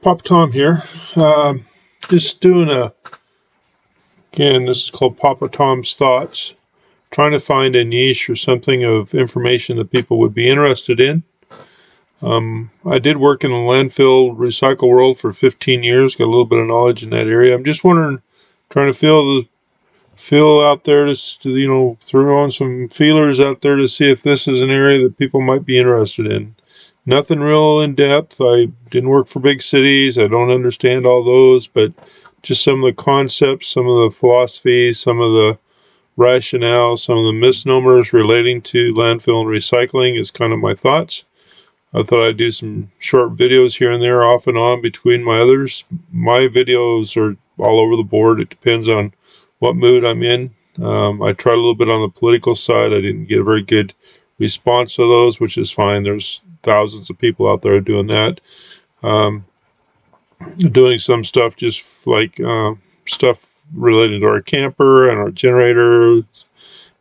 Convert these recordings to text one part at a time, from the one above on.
Pop Tom here. Just doing again, this is called Papa Tom's Thoughts. Trying to find a niche or something of information that people would be interested in. I did work in the landfill recycle world for 15 years, got a little bit of knowledge in that area. I'm just wondering, trying to feel out there to throw on some feelers out there to see if this is an area that people might be interested in. Nothing real in depth. I didn't work for big cities. I don't understand all those, but just some of the concepts, some of the philosophies, some of the rationale, some of the misnomers relating to landfill and recycling is kind of my thoughts. I thought I'd do some short videos here and there off and on between my others. My videos are all over the board. It depends on what mood I'm in. I tried a little bit on the political side. I didn't get a very good response to those, which is fine. There's thousands of people out there doing that. Doing some stuff just like stuff related to our camper and our generator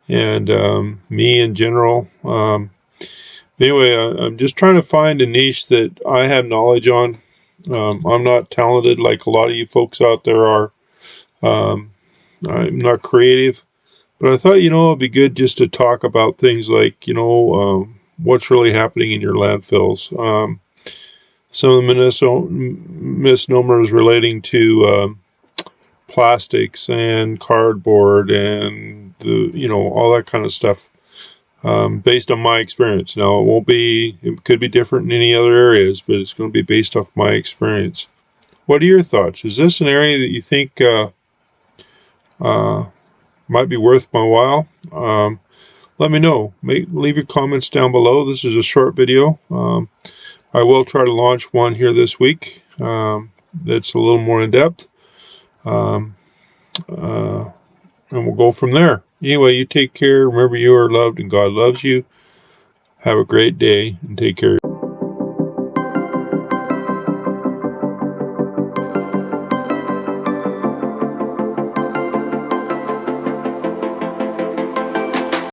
and me in general. Anyway, I'm just trying to find a niche that I have knowledge on. I'm not talented like a lot of you folks out there are. I'm not creative, but I thought, it'd be good just to talk about things like, what's really happening in your landfills. Some of the misnomers relating to plastics and cardboard and all that kind of stuff. Based on my experience. Now, it could be different in any other areas, but it's going to be based off my experience. What are your thoughts? Is this an area that you think might be worth my while? Let me know. Leave your comments down below. This is a short video. I will try to launch one here this week that's a little more in depth. And we'll go from there. Anyway, you take care. Remember, you are loved and God loves you. Have a great day and take care.